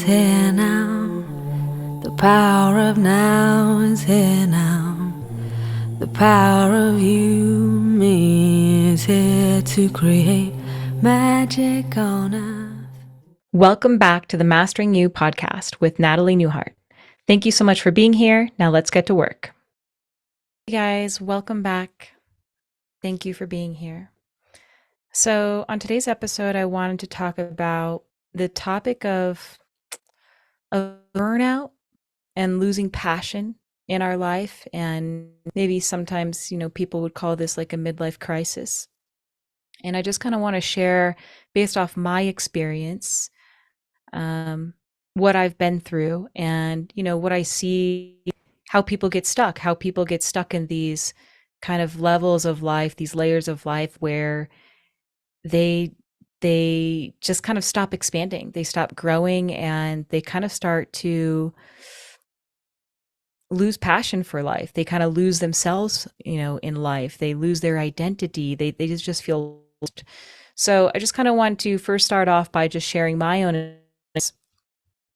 is here now. The power of now is here now. The power of you, me, is here to create magic on earth. Welcome back to the Mastering You podcast with Natalie Newhart. Thank you so much for being here. Now let's get to work. Hey guys, welcome back. Thank you for being here. So, on today's episode, I wanted to talk about the topic of burnout and losing passion in our life. And maybe sometimes, people would call this like a midlife crisis. And I just kind of want to share, based off my experience, what I've been through and, what I see, how people get stuck in these kind of levels of life, these layers of life where they just kind of stop expanding. They stop growing and they kind of start to lose passion for life. They kind of lose themselves, in life. They lose their identity. They just feel lost. So I just kind of want to first start off by just sharing my own,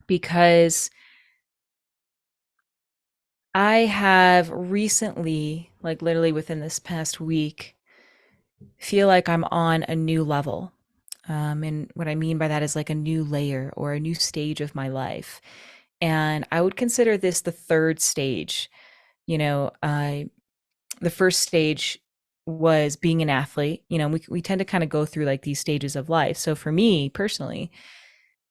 because I have recently, like literally within this past week, feel like I'm on a new level. And what I mean by that is like a new layer or a new stage of my life. And I would consider this the third stage. The first stage was being an athlete. We tend to kind of go through like these stages of life. So for me personally,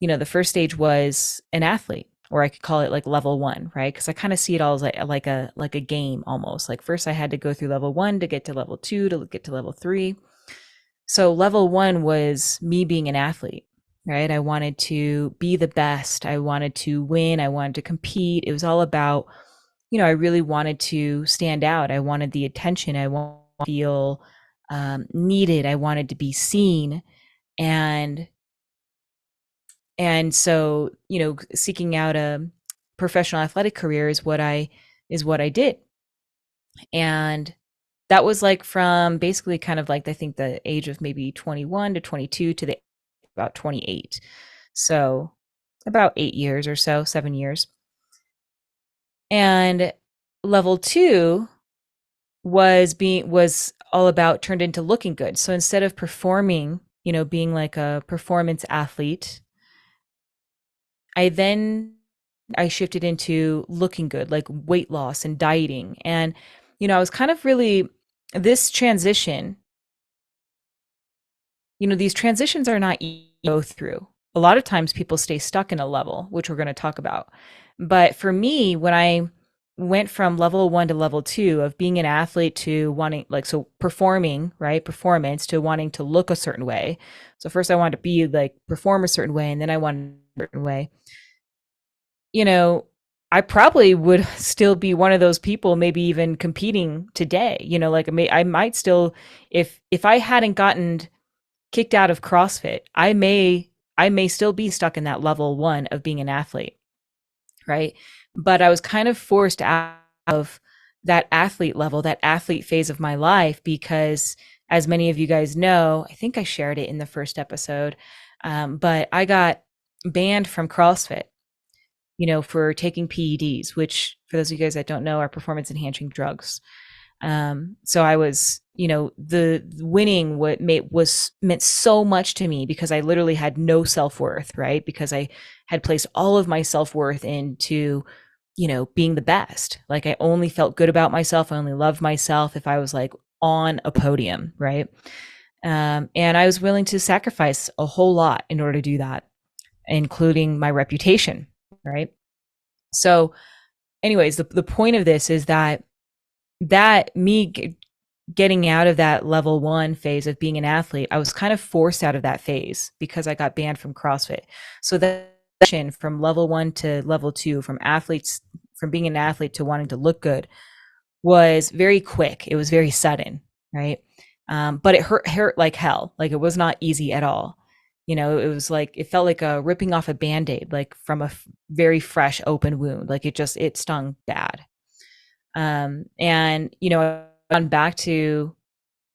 the first stage was an athlete, or I could call it like level one, right? Because I kind of see it all as like a game almost. Like first I had to go through level one to get to level two to get to level three. So level one was me being an athlete, right? I wanted to be the best. I wanted to win. I wanted to compete. It was all about, I really wanted to stand out. I wanted the attention. I wanted to feel needed. I wanted to be seen. And so, seeking out a professional athletic career is what I did. And that was like from basically kind of like I think the age of maybe 21 to 22 to the about 28. So about 8 years or so, 7 years. And level 2 was all about turned into looking good. So instead of performing, being like a performance athlete, I shifted into looking good, like weight loss and dieting. And, I was kind of really this transition, these transitions are not easy to go through. A lot of times people stay stuck in a level, which we're going to talk about. But for me, when I went from level 1 to level 2 of being an athlete to wanting so performing, right? Performance to wanting to look a certain way. So first I wanted to be like perform a certain way and then I wanted a certain way. I probably would still be one of those people, maybe even competing today. Like I might still, if I hadn't gotten kicked out of CrossFit, I may still be stuck in that level 1 of being an athlete, right? But I was kind of forced out of that athlete level, that athlete phase of my life, because as many of you guys know, I think I shared it in the first episode, but I got banned from CrossFit, for taking PEDs, which for those of you guys that don't know are performance enhancing drugs. So I was, the winning meant so much to me because I literally had no self-worth, right? Because I had placed all of my self-worth into, being the best. Like I only felt good about myself. I only loved myself if I was like on a podium, right? And I was willing to sacrifice a whole lot in order to do that, including my reputation, right? So anyways, the point of this is that me getting out of that level 1 phase of being an athlete, I was kind of forced out of that phase because I got banned from CrossFit. So that from level 1 to level 2, from being an athlete to wanting to look good, was very quick. It was very sudden, right? But it hurt like hell. Like it was not easy at all. It was like, it felt like ripping off a Band-Aid, like from a very fresh open wound. Like it stung bad. And, I've gone back to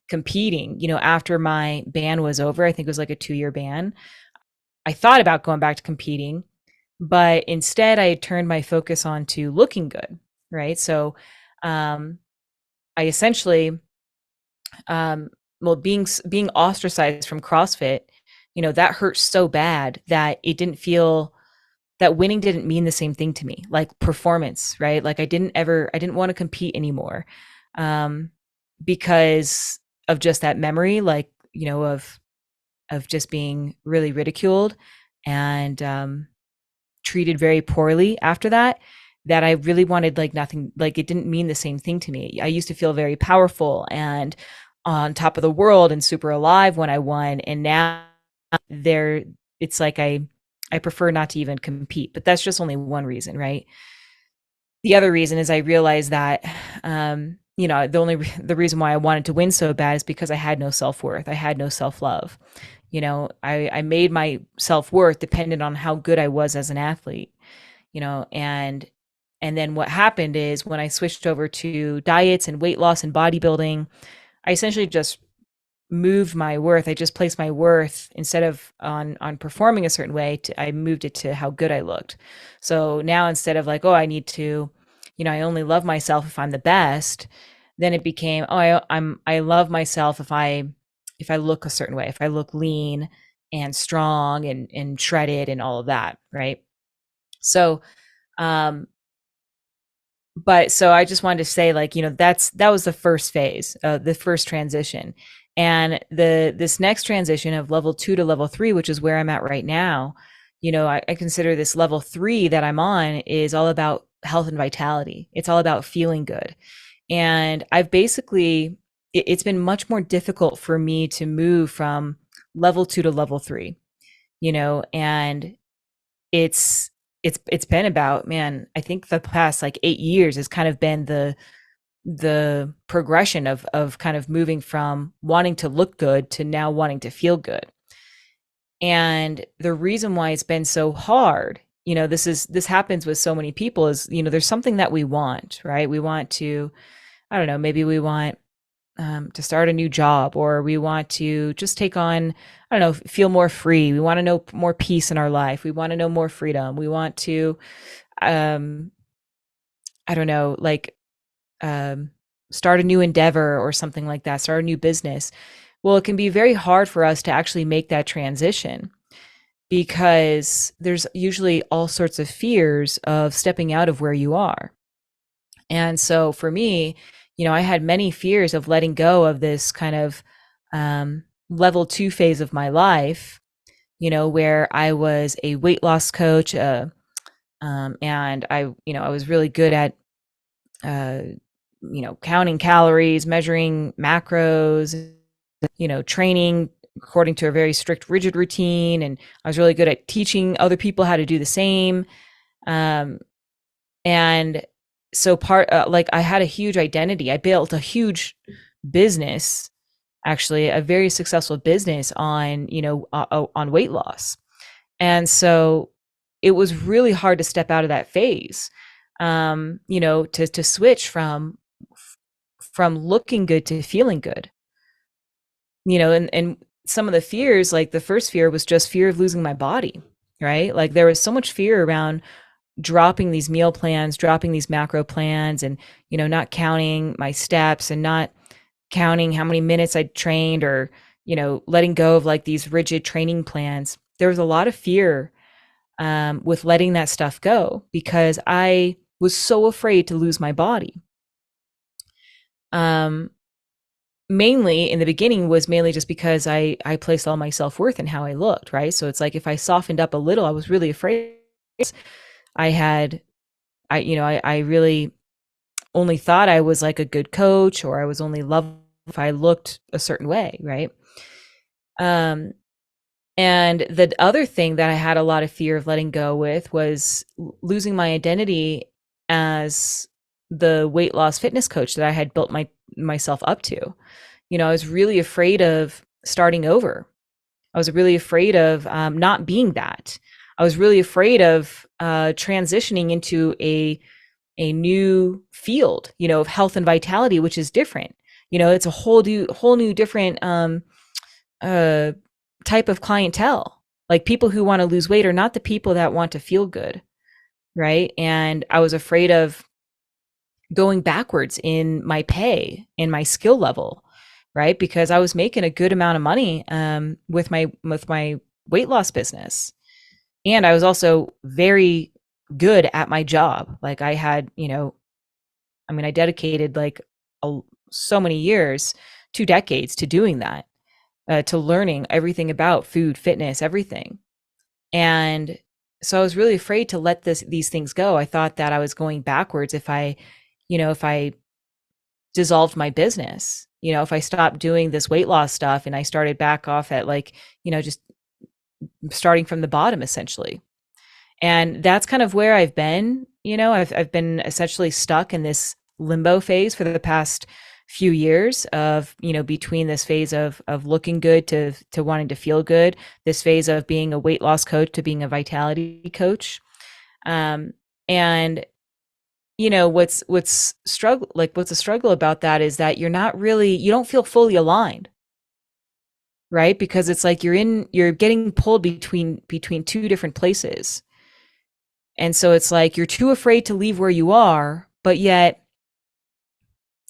competing, after my ban was over. I think it was like a 2-year ban. I thought about going back to competing, But instead, I had turned my focus on to looking good, right? So, um, I essentially, um, well, being ostracized from CrossFit, that hurt so bad that it didn't feel that winning didn't mean the same thing to me, like performance, right? Like I didn't want to compete anymore, um, because of just that memory, like of just being really ridiculed and treated very poorly after that. That I really wanted like nothing, like it didn't mean the same thing to me. I used to feel very powerful and on top of the world and super alive when I won, and now there it's like I prefer not to even compete. But that's just only one reason, right? The other reason is I realized that the reason why I wanted to win so bad is because I had no self-worth. I had no self-love. I made my self-worth dependent on how good I was as an athlete, and then what happened is when I switched over to diets and weight loss and bodybuilding, I essentially just moved my worth. I just placed my worth instead of on performing a certain way. I moved it to how good I looked. So now instead of like, oh, I need to, I only love myself if I'm the best. Then it became, oh, I love myself if I look a certain way, if I look lean and strong and shredded and all of that, right? So um but so I just wanted to say, like, that was the first phase, the first transition. And this next transition of level 2 to level 3, which is where I'm at right now, I consider this level 3 that I'm on is all about health and vitality. It's all about feeling good. And I've basically it's been much more difficult for me to move from level 2 to level 3, and it's it's been about, man, I think the past like 8 years has kind of been the progression of kind of moving from wanting to look good to now wanting to feel good. And the reason why it's been so hard, this happens with so many people, is there's something that we want, right? We want to, I don't know, maybe we want to start a new job, or we want to just take on, I don't know, feel more free. We want to know more peace in our life. We want to know more freedom. We want to, um, I don't know, like um, start a new endeavor or something like that, start a new business. Well, it can be very hard for us to actually make that transition because there's usually all sorts of fears of stepping out of where you are. And so for me, I had many fears of letting go of this kind of level 2 phase of my life, where I was a weight loss coach, and I was really good at, uh, counting calories, measuring macros, training according to a very strict, rigid routine. And I was really good at teaching other people how to do the same. Um, and so like I had a huge identity. I built a huge business, actually a very successful business on, on weight loss. And so it was really hard to step out of that phase, to switch from looking good to feeling good, and some of the fears, like the first fear was just fear of losing my body, right? Like there was so much fear around dropping these meal plans, dropping these macro plans, and, not counting my steps and not counting how many minutes I trained, or, letting go of like these rigid training plans. There was a lot of fear with letting that stuff go because I was so afraid to lose my body. Um, Mainly in the beginning was mainly just because I placed all my self-worth in how I looked, right? So it's like if I softened up a little, I was really afraid. I had I really only thought I was like a good coach, or I was only loved if I looked a certain way, right? Um and the other thing that I had a lot of fear of letting go with was losing my identity as the weight loss fitness coach that I had built myself up to. I was really afraid of starting over. I was really afraid of not being that. I was really afraid of transitioning into a new field, of health and vitality, which is different. It's a whole new different uh, type of clientele. Like people who want to lose weight are not the people that want to feel good, right? And I was afraid of going backwards in my pay, in my skill level, right? Because I was making a good amount of money with my weight loss business, and I was also very good at my job. Like I had, I mean, I dedicated like a, so many years, 2 decades to doing that, to learning everything about food, fitness, everything. And so I was really afraid to let these things go. I thought that I was going backwards if I dissolved my business, if I stopped doing this weight loss stuff and I started back off at like, just starting from the bottom essentially. And that's kind of where I've been. I've been essentially stuck in this limbo phase for the past few years of, between this phase of looking good to wanting to feel good, this phase of being a weight loss coach to being a vitality coach. And what's a struggle about that is that you don't feel fully aligned, right? Because it's like you're getting pulled between two different places. And so it's like you're too afraid to leave where you are, but yet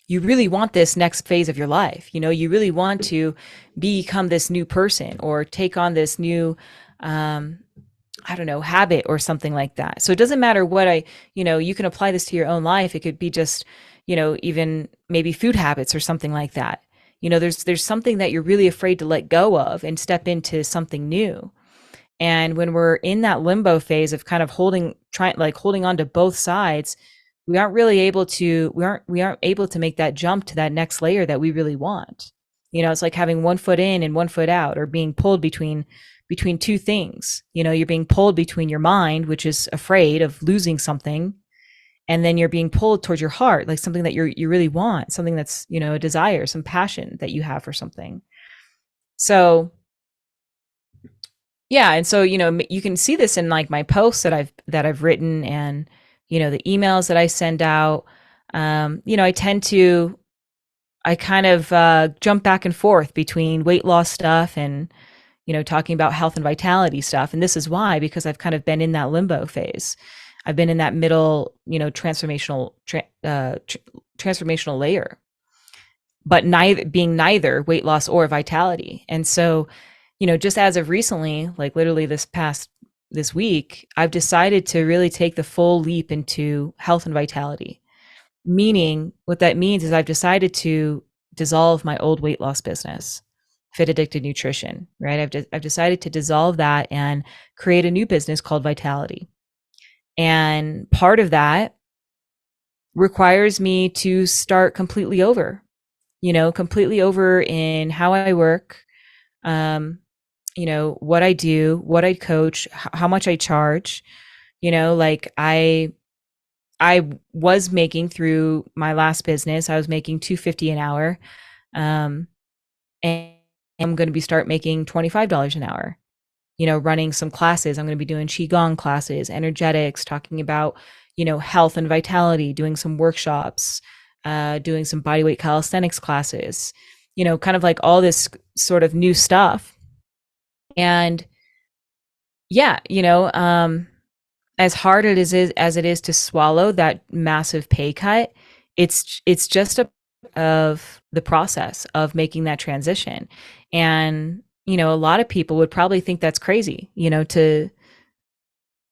you really want this next phase of your life. You really want to become this new person or take on this new, I don't know, habit or something like that. So it doesn't matter you can apply this to your own life. It could be just, even maybe food habits or something like that. There's something that you're really afraid to let go of and step into something new. And when we're in that limbo phase of kind of holding on to both sides, we aren't able to make that jump to that next layer that we really want. It's like having one foot in and one foot out, or being pulled between two things. You're being pulled between your mind, which is afraid of losing something, and then you're being pulled towards your heart, like something that you really want, something that's, a desire, some passion that you have for something. So yeah, and so you can see this in like my posts that I've written, and the emails that I send out. I kind of jump back and forth between weight loss stuff and talking about health and vitality stuff. And this is why, because I've kind of been in that limbo phase. I've been in that middle, transformational layer, but neither weight loss or vitality. And so, just as of recently, like literally this week, I've decided to really take the full leap into health and vitality. Meaning, what that means is I've decided to dissolve my old weight loss business, Fit Addicted Nutrition, right? I've decided to dissolve that and create a new business called Vitality. And part of that requires me to start completely over, completely over in how I work, what I do, what I coach, how much I charge. Like I was making, through my last business, I was making $250 an hour. And I'm going to start making $25 an hour, running some classes. I'm going to be doing Qigong classes, energetics, talking about, health and vitality, doing some workshops, doing some bodyweight calisthenics classes, kind of like all this sort of new stuff. And yeah, as hard as it is to swallow that massive pay cut, it's just of the process of making that transition. And a lot of people would probably think that's crazy,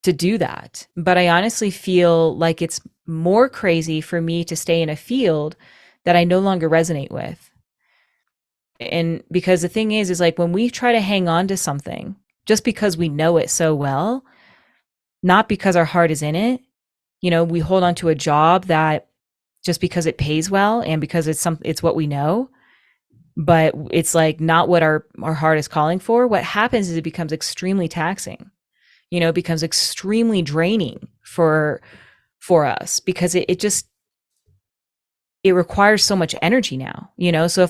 to do that. But I honestly feel like it's more crazy for me to stay in a field that I no longer resonate with. And because the thing is like when we try to hang on to something just because we know it so well, not because our heart is in it, we hold on to a job that just because it pays well and because it's what we know, but it's like not what our heart is calling for. What happens is it becomes extremely taxing, it becomes extremely draining for us, because it requires so much energy now, so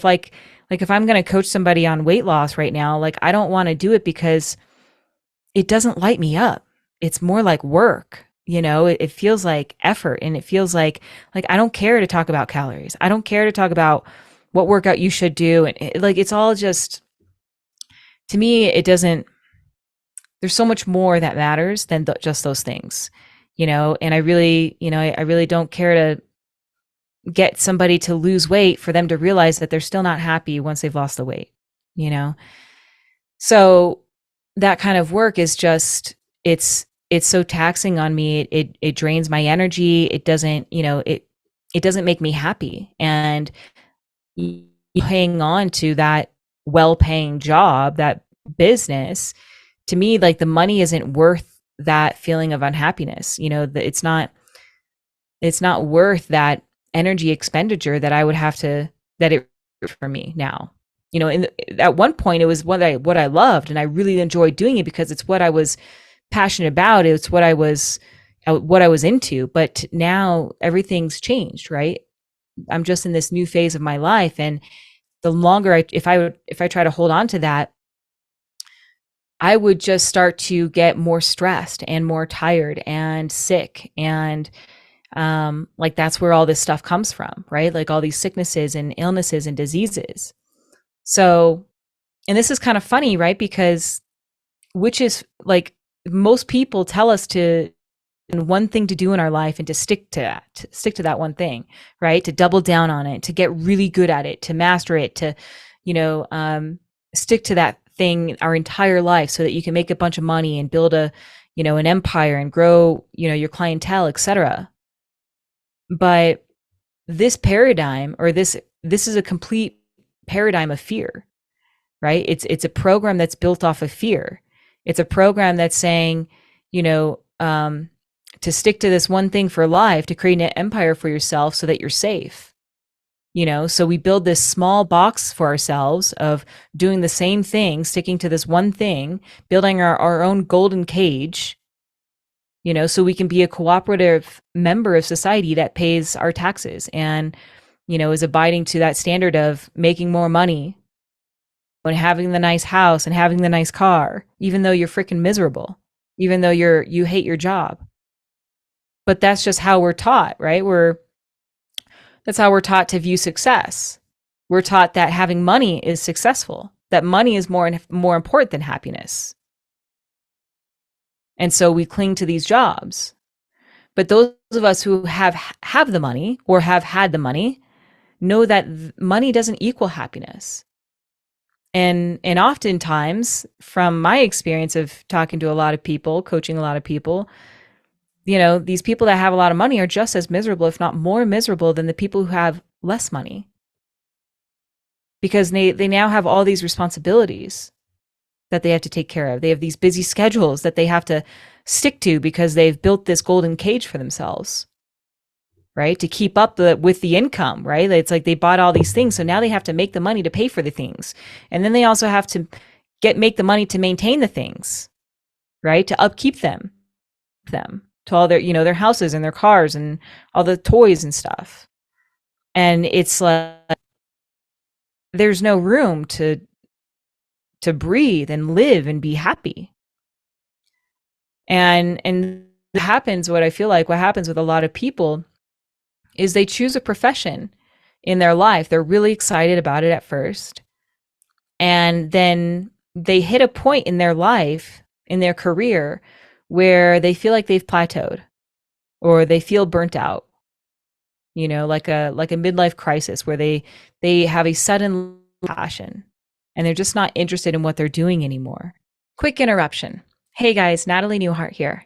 if I'm going to coach somebody on weight loss right now, like I don't want to do it because it doesn't light me up. It's more like work. It feels like effort, and it feels like I don't care to talk about calories. I don't care to talk about what workout you should do. And it's all just, to me, it doesn't, there's so much more that matters than just those things, and I really, I really don't care to get somebody to lose weight for them to realize that they're still not happy once they've lost the weight, you know? So that kind of work is just, it's so taxing on me. It drains my energy. It doesn't, it doesn't make me happy. And hang on to that well-paying job, that business, to me, like the money isn't worth that feeling of unhappiness. It's not worth that energy expenditure that I would have to, that it for me now. At one point it was what I loved, and I really enjoyed doing it because it's what I was passionate about. It's what I was into. But now everything's changed, right? I'm just in this new phase of my life, and the longer if I try to hold on to that, I would just start to get more stressed and more tired and sick. And like that's where all this stuff comes from, right? Like all these sicknesses and illnesses and diseases. So, and this is kind of funny, right? Because which is like most people tell us to one thing to do in our life and to stick to that one thing, right? To double down on it, to get really good at it, to master it, to, stick to that thing our entire life so that you can make a bunch of money and build an empire and grow, your clientele, etc. But this paradigm, or this is a complete paradigm of fear, right? It's a program that's built off of fear. It's a program that's saying, to stick to this one thing for life, to create an empire for yourself so that you're safe. So we build this small box for ourselves of doing the same thing, sticking to this one thing, building our own golden cage, so we can be a cooperative member of society that pays our taxes and, is abiding to that standard of making more money and having the nice house and having the nice car, even though you're freaking miserable, even though you hate your job. But that's just how we're taught, right? That's how we're taught to view success. We're taught that having money is successful, that money is more important than happiness. And so we cling to these jobs. But those of us who have the money or have had the money know that money doesn't equal happiness. And oftentimes, from my experience of talking to a lot of people, coaching a lot of people, these people that have a lot of money are just as miserable, if not more miserable, than the people who have less money. Because they now have all these responsibilities that they have to take care of. They have these busy schedules that they have to stick to because they've built this golden cage for themselves, right? To keep up with the income, right? It's like they bought all these things, so now they have to make the money to pay for the things. And then they also have to make the money to maintain the things, right? To upkeep them to all their, their houses and their cars and all the toys and stuff. And it's like there's no room to breathe and live and be happy. And what happens with a lot of people is they choose a profession in their life. They're really excited about it at first. And then they hit a point in their life, in their career, where they feel like they've plateaued or they feel burnt out, like a midlife crisis where they have a sudden passion and they're just not interested in what they're doing anymore. Quick interruption. Hey guys, Natalie Newhart here.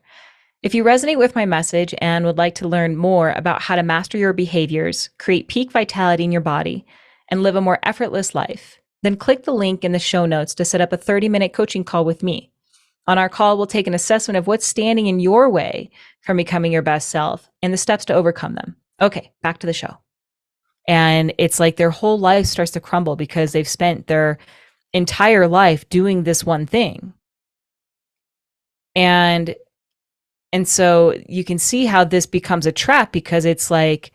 If you resonate with my message and would like to learn more about how to master your behaviors, create peak vitality in your body, and live a more effortless life, then click the link in the show notes to set up a 30-minute coaching call with me. On our call, we'll take an assessment of what's standing in your way from becoming your best self and the steps to overcome them. Okay, back to the show. And it's like their whole life starts to crumble because they've spent their entire life doing this one thing. And so you can see how this becomes a trap because it's like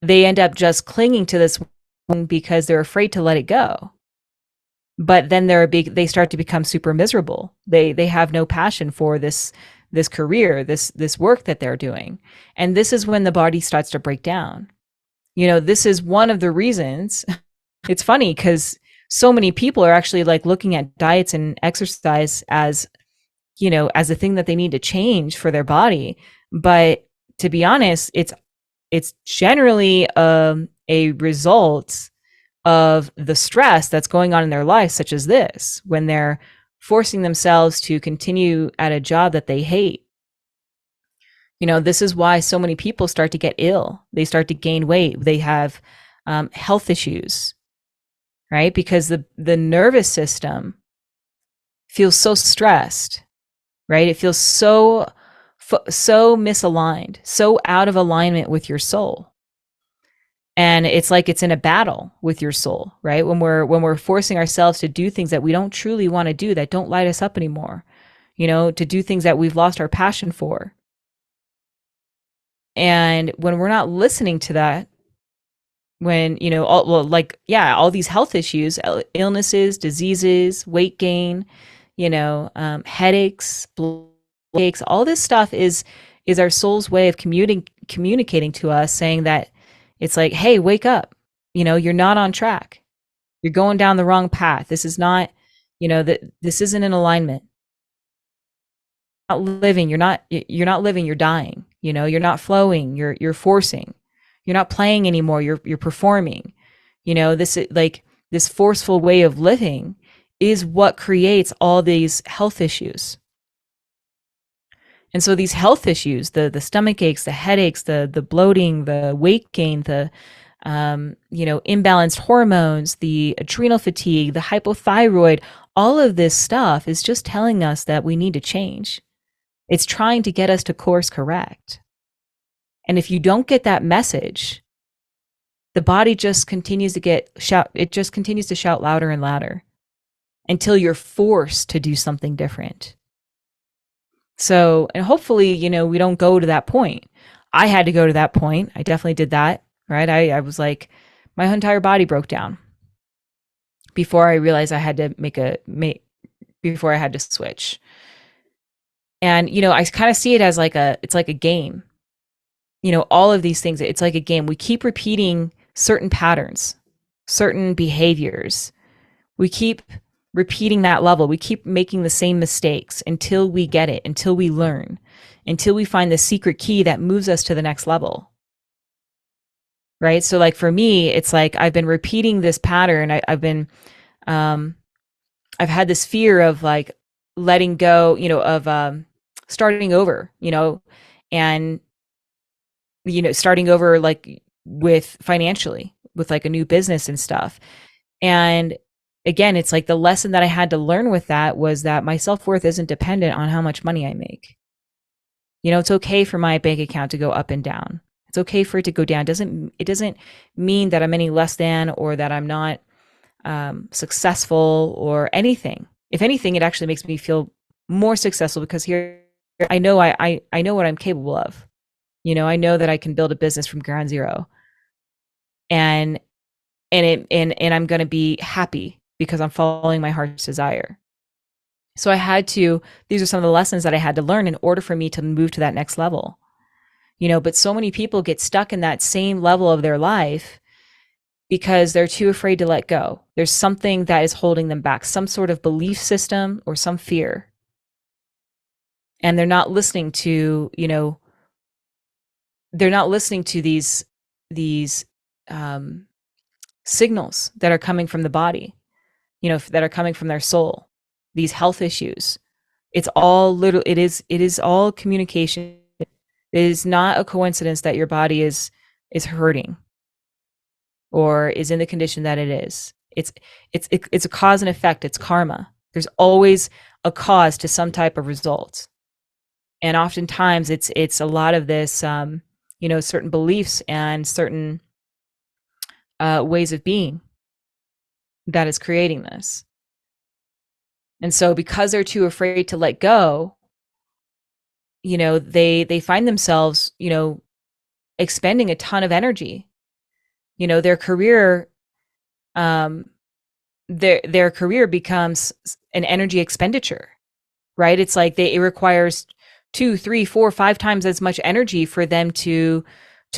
they end up just clinging to this one because they're afraid to let it go. But then they start to become super miserable. They have no passion for this career, this work that they're doing. And this is when the body starts to break down. This is one of the reasons. It's funny because so many people are actually like looking at diets and exercise as, as a thing that they need to change for their body. But to be honest, it's generally a result of the stress that's going on in their life, such as this, when they're forcing themselves to continue at a job that they hate. This is why so many people start to get ill. They start to gain weight. They have health issues, right? Because the nervous system feels so stressed, right? It feels so misaligned, so out of alignment with your soul. And it's like it's in a battle with your soul, right? When we're forcing ourselves to do things that we don't truly want to do, that don't light us up anymore, to do things that we've lost our passion for. And when we're not listening to that, when, all these health issues, illnesses, diseases, weight gain, headaches, aches, all this stuff is our soul's way of communicating to us, saying that it's like, hey, wake up. You're not on track. You're going down the wrong path. This is not, that this isn't in alignment. You're not living. You're not living. You're dying. You're not flowing. You're forcing. You're not playing anymore. You're performing. This is like this forceful way of living is what creates all these health issues. And so these health issues, the stomach aches, the headaches, the bloating, the weight gain, the imbalanced hormones, the adrenal fatigue, the hypothyroid, all of this stuff is just telling us that we need to change. It's trying to get us to course correct. And if you don't get that message, the body just continues to shout louder and louder until you're forced to do something different. So, and hopefully, we don't go to that point. I had to go to that point. I definitely did that, right? I was like, my entire body broke down before I realized I had to before I had to switch. And, I kind of see it as it's like a game. All of these things, it's like a game. We keep repeating certain patterns, certain behaviors. We keep repeating that level. We keep making the same mistakes until we get it, until we learn, until we find the secret key that moves us to the next level. Right? So like for me, it's like I've been repeating this pattern. I've had this fear of like letting go, of starting over, and starting over like with financially, with like a new business and stuff. And again, it's like the lesson that I had to learn with that was that my self-worth isn't dependent on how much money I make. It's okay for my bank account to go up and down. It's okay for it to go down. It doesn't mean that I'm any less than, or that I'm not successful or anything. If anything, it actually makes me feel more successful, because here I know I know what I'm capable of. I know that I can build a business from ground zero, and I'm going to be happy because I'm following my heart's desire. So these are some of the lessons that I had to learn in order for me to move to that next level. But so many people get stuck in that same level of their life because they're too afraid to let go. There's something that is holding them back, some sort of belief system or some fear. And they're not listening to, these signals that are coming from the body, that are coming from their soul, these health issues. It is all communication. It is not a coincidence that your body is hurting or is in the condition that it is. It's a cause and effect. It's karma. There's always a cause to some type of result. And oftentimes it's a lot of this, certain beliefs and certain ways of being that is creating this. And so because they're too afraid to let go, they find themselves, expending a ton of energy. Their career, their career becomes an energy expenditure, right? It's like it requires 2, 3, 4, 5 times as much energy for them to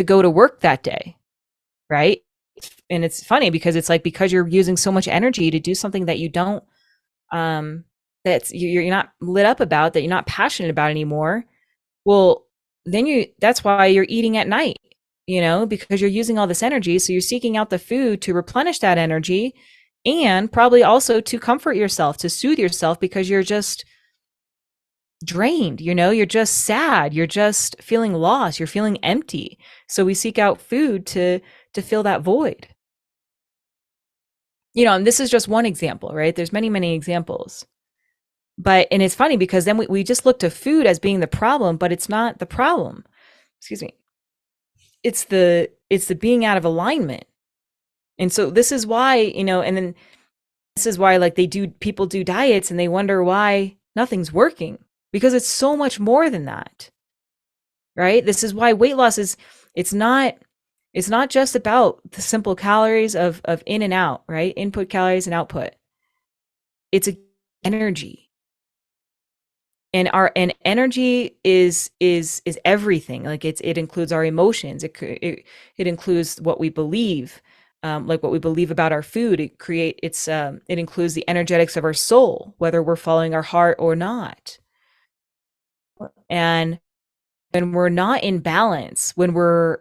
go to work that day, right? it's funny because it's like, because you're using so much energy to do something that you don't, um you're not lit up about, that you're not passionate about anymore. Well, then that's why you're eating at night, because you're using all this energy. So you're seeking out the food to replenish that energy, and probably also to comfort yourself, to soothe yourself, because you're just drained, you're just sad, you're just feeling lost, you're feeling empty. So we seek out food to fill that void. And this is just one example, right? There's many, many examples. And it's funny because then we just look to food as being the problem, but it's not the problem. Excuse me. It's the being out of alignment. And so this is why, and then this is why, like, people do diets and they wonder why nothing's working, because it's so much more than that. Right? This is why weight loss it's not just about the simple calories of in and out, right? Input calories and output. It's energy. And energy is everything. Like, it includes our emotions. It includes what we believe, like what we believe about our food. It includes the energetics of our soul, whether we're following our heart or not. And when we're not in balance, when we're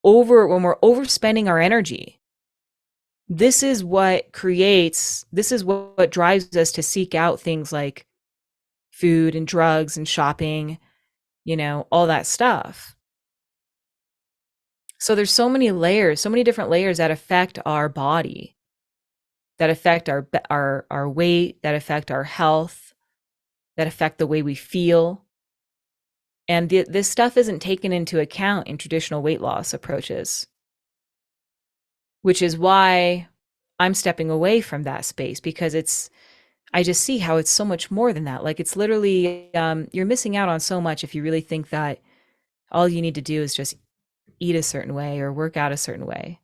overspending our energy, this is what drives us to seek out things like food and drugs and shopping, all that stuff. So there's so many layers, so many different layers that affect our body, that affect our weight, that affect our health, that affect the way we feel. And this stuff isn't taken into account in traditional weight loss approaches, which is why I'm stepping away from that space, because I just see how it's so much more than that. Like, it's literally, you're missing out on so much if you really think that all you need to do is just eat a certain way or work out a certain way.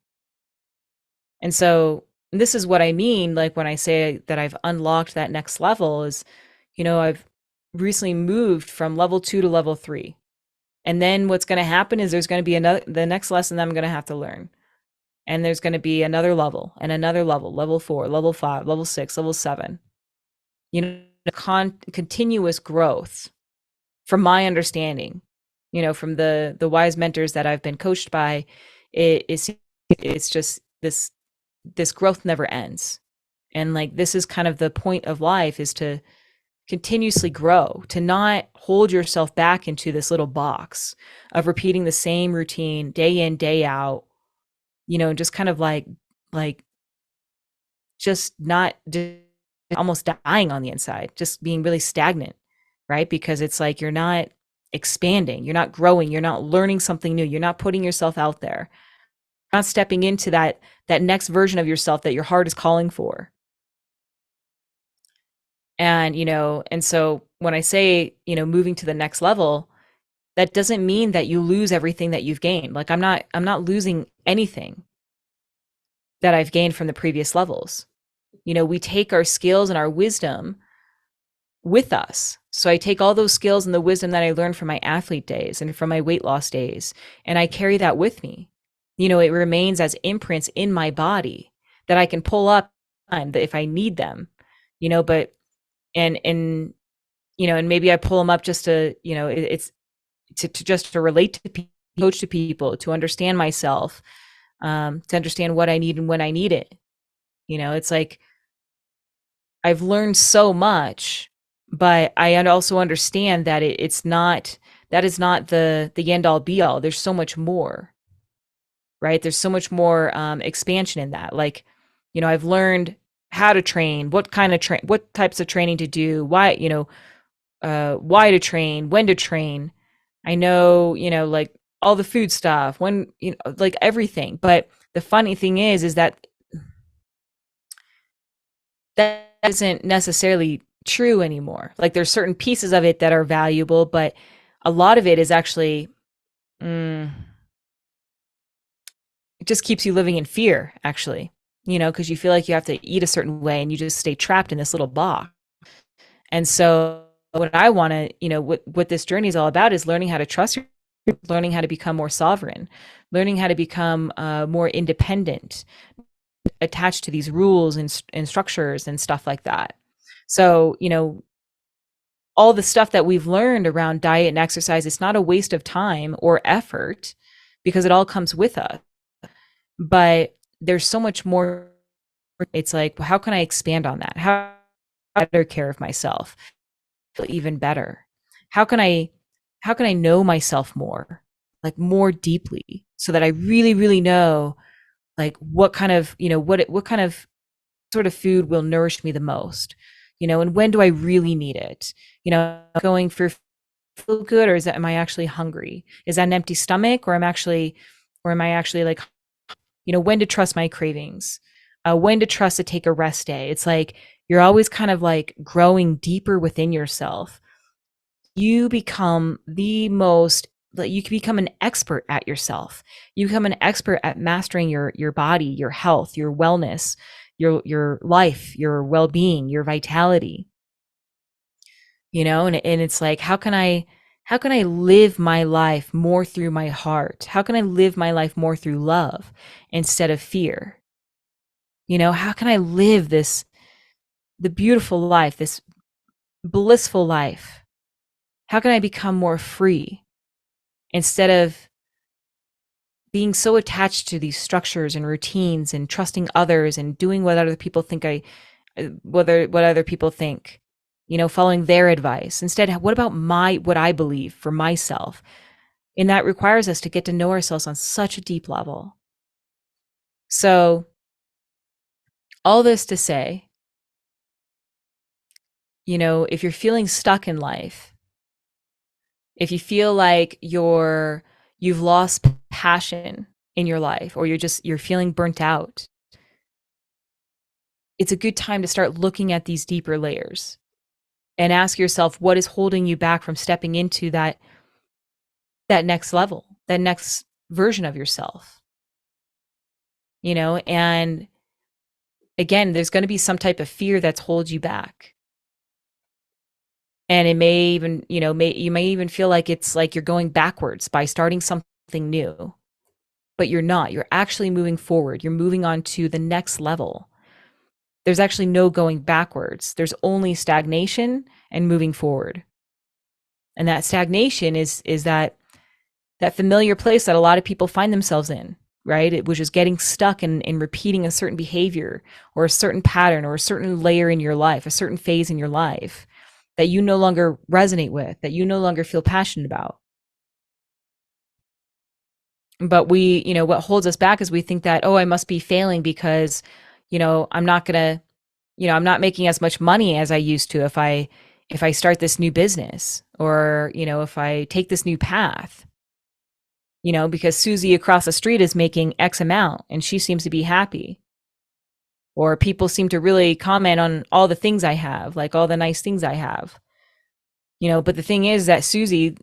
And so this is what I mean, like, when I say that I've unlocked that next level is, I've recently moved from level 2 to level 3. And then what's going to happen is there's going to be the next lesson that I'm going to have to learn. And there's going to be another level and another level 4, level 5, level 6, level 7. Continuous growth, from my understanding, from the wise mentors that I've been coached by. It's just this growth never ends. And, like, this is kind of the point of life, is to continuously grow, to not hold yourself back into this little box of repeating the same routine day in, day out, just kind of like just not almost dying on the inside, just being really stagnant, right? Because it's like you're not expanding, you're not growing, you're not learning something new, you're not putting yourself out there, you're not stepping into that next version of yourself that your heart is calling for. And, and so when I say, moving to the next level, that doesn't mean that you lose everything that you've gained. Like, I'm not losing anything that I've gained from the previous levels. We take our skills and our wisdom with us. So I take all those skills and the wisdom that I learned from my athlete days and from my weight loss days, and I carry that with me. It remains as imprints in my body that I can pull up if I need them, but, and maybe I pull them up just to, it's to relate to people, coach to people, to understand myself, to understand what I need and when I need it. It's like, I've learned so much, but I also understand that that is not the end all be all. There's so much more, right? There's so much more expansion in that. Like, I've learned how to train, what types of training to do, why to train, when to train. I know, like, all the food stuff, when, like, everything. But the funny thing is that isn't necessarily true anymore. Like, there's certain pieces of it that are valuable, but a lot of it is actually, it just keeps you living in fear, actually, because you feel like you have to eat a certain way and you just stay trapped in this little box. And so what I want to, what this journey is all about is learning how to trust learning how to become more sovereign, learning how to become more independent, attached to these rules and structures and stuff like that. So, all the stuff that we've learned around diet and exercise, it's not a waste of time or effort because it all comes with us. But there's so much more. It's like, how can I expand on that? How better care of myself? Feel even better. How can I know myself more, like more deeply, so that I really, really know like what kind of, what kind of sort of food will nourish me the most, and when do I really need it? Going for feel good, or am I actually hungry? Is that an empty stomach, or am I actually like, when to trust my cravings, when to trust to take a rest day. It's like you're always kind of like growing deeper within yourself. You become the most you can become an expert at yourself. You become an expert at mastering your body, your health, your wellness, your life, your well-being, your vitality. And it's like, how can I live my life more through my heart? How can I live my life more through love instead of fear? How can I live the beautiful life, this blissful life? How can I become more free instead of being so attached to these structures and routines and trusting others and doing what other people think what other people think, following their advice. Instead, what about what I believe for myself? And that requires us to get to know ourselves on such a deep level. So, all this to say, if you're feeling stuck in life, if you feel like you've lost passion in your life, or you're feeling burnt out, it's a good time to start looking at these deeper layers and ask yourself, what is holding you back from stepping into that next level, that next version of yourself? And again, there's going to be some type of fear that's holds you back. And it may even, you may even feel like it's like you're going backwards by starting something new, but you're not. You're actually moving forward. You're moving on to the next level. There's actually no going backwards. There's only stagnation and moving forward. And that stagnation is that familiar place that a lot of people find themselves in, right? Which is getting stuck in repeating a certain behavior or a certain pattern or a certain layer in your life, a certain phase in your life that you no longer resonate with, that you no longer feel passionate about. But what holds us back is we think that, oh, I must be failing because, I'm not going to, I'm not making as much money as I used to if I start this new business, or, if I take this new path, because Susie across the street is making X amount and she seems to be happy. Or people seem to really comment on all the things I have, like all the nice things I have. But the thing is that Susie's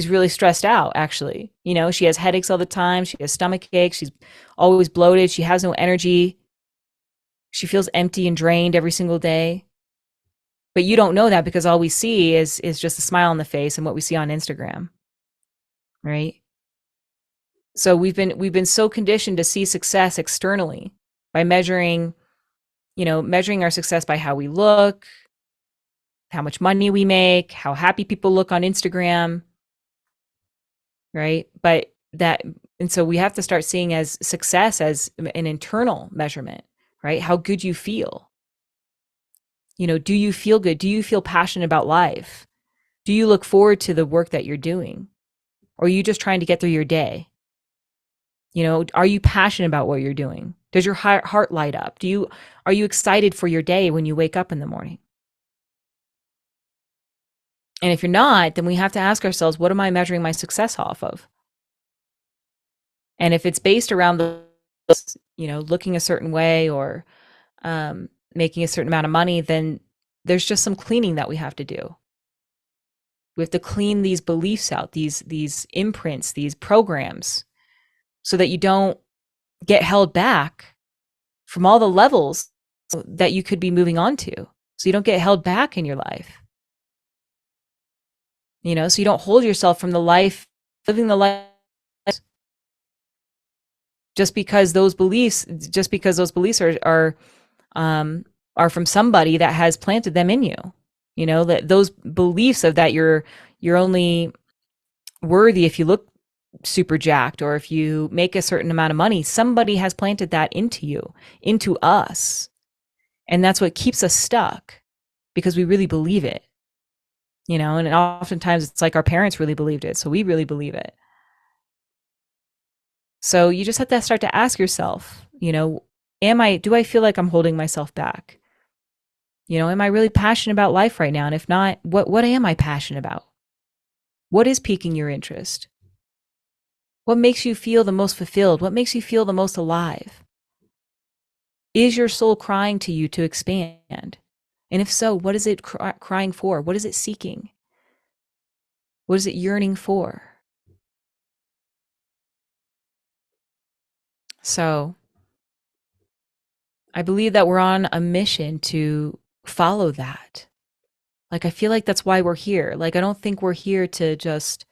really stressed out, actually. She has headaches all the time. She has stomach aches. She's always bloated. She has no energy. She feels empty and drained every single day. But you don't know that because all we see is just a smile on the face and what we see on Instagram. Right? So we've been so conditioned to see success externally by measuring our success by how we look, how much money we make, how happy people look on Instagram, right? And so we have to start seeing as success as an internal measurement, right? How good you feel. Do you feel good? Do you feel passionate about life? Do you look forward to the work that you're doing? Or are you just trying to get through your day? Are you passionate about what you're doing? Does your heart light up? Are you excited for your day when you wake up in the morning? And if you're not, then we have to ask ourselves, what am I measuring my success off of? And if it's based around looking a certain way, or making a certain amount of money, then there's just some cleaning that we have to do. We have to clean these beliefs out, these imprints, these programs, so that you don't get held back from all the levels that you could be moving on to. So you don't get held back in your life. So you don't hold yourself from the life living the life just because those beliefs are from somebody that has planted them in you. You know, that those beliefs of that you're only worthy if you look super jacked or if you make a certain amount of money, somebody has planted that into you, into us. And that's what keeps us stuck because we really believe it. You know, and oftentimes it's like our parents really believed it, so we really believe it. So you just have to start to ask yourself, you know, do I feel like I'm holding myself back? You know, am I really passionate about life right now? And if not, what am I passionate about? What is piquing your interest? What makes you feel the most fulfilled? What makes you feel the most alive? Is your soul crying to you to expand? And if so, what is it crying for? What is it seeking? What is it yearning for? So I believe that we're on a mission to follow that. Like, I feel like that's why we're here. Like, I don't think we're here to just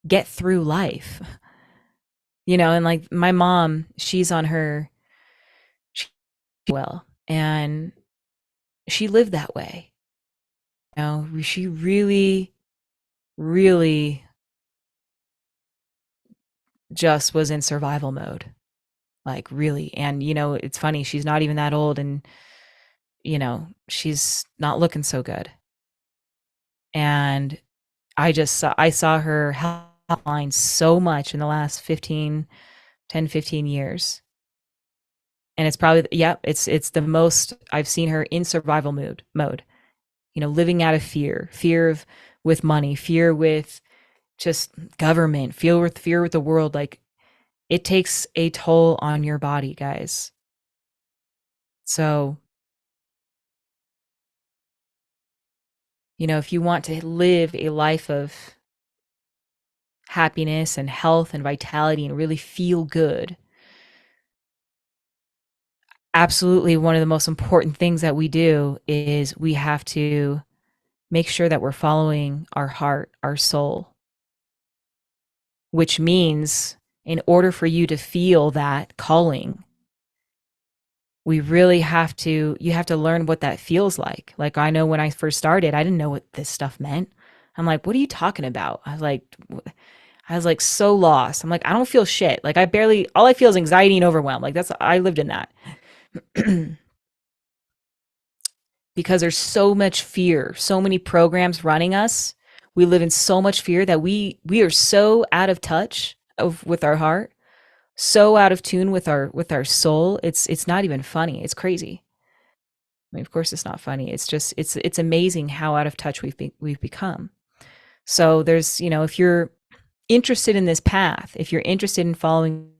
get through life. You know, and like my mom, she's on her, well, and she lived that way. You know, she really, really just was in survival mode. Like, really. And, you know, it's funny, she's not even that old and, you know, she's not looking so good. And I saw her health so much in the last 15 years. And it's probably, it's the most I've seen her in survival mode, you know, living out of fear with money, fear with just government, fear with the world. Like, it takes a toll on your body, guys. So, you know, if you want to live a life of happiness and health and vitality and really feel good, absolutely one of the most important things that we do is we have to make sure that we're following our heart, our soul, which means in order for you to feel that calling, you have to learn what that feels like. Like, I know when I first started, I didn't know what this stuff meant. I'm like, what are you talking about? I was like so lost. I'm like, I don't feel shit. Like, all I feel is anxiety and overwhelm. Like, I lived in that. Because there's so much fear, so many programs running us. We live in so much fear that we are so out of touch with our heart, so out of tune with our soul. It's not even funny. It's crazy. I mean, of course it's not funny. It's just it's amazing how out of touch we've become. So there's, you know, if you're interested in this path, if you're interested in following,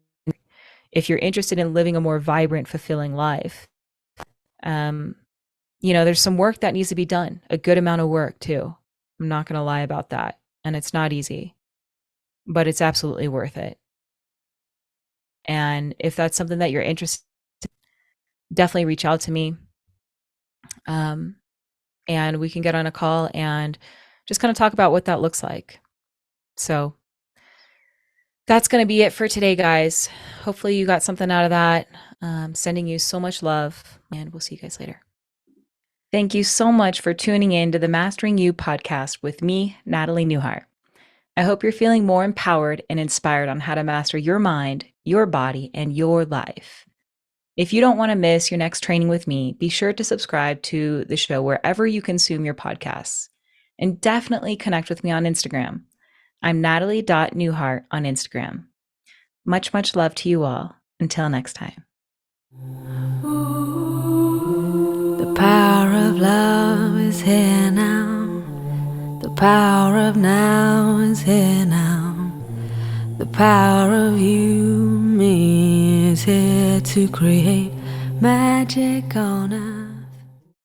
if you're interested in living a more vibrant, fulfilling life, you know, there's some work that needs to be done, a good amount of work too. I'm not going to lie about that. And it's not easy, but it's absolutely worth it. And if that's something that you're interested in, definitely reach out to me. And we can get on a call and just kind of talk about what that looks like. So that's going to be it for today, guys. Hopefully you got something out of that. Sending you so much love, and we'll see you guys later. Thank you so much for tuning in to the Mastering You podcast with me, Natalie Newhart. I hope you're feeling more empowered and inspired on how to master your mind, your body, and your life. If you don't want to miss your next training with me, be sure to subscribe to the show wherever you consume your podcasts. And definitely connect with me on Instagram. I'm natalie.newhart on Instagram. Much, much love to you all. Until next time. The power of love is here now. The power of now is here now. The power of you, me, is here to create magic on us.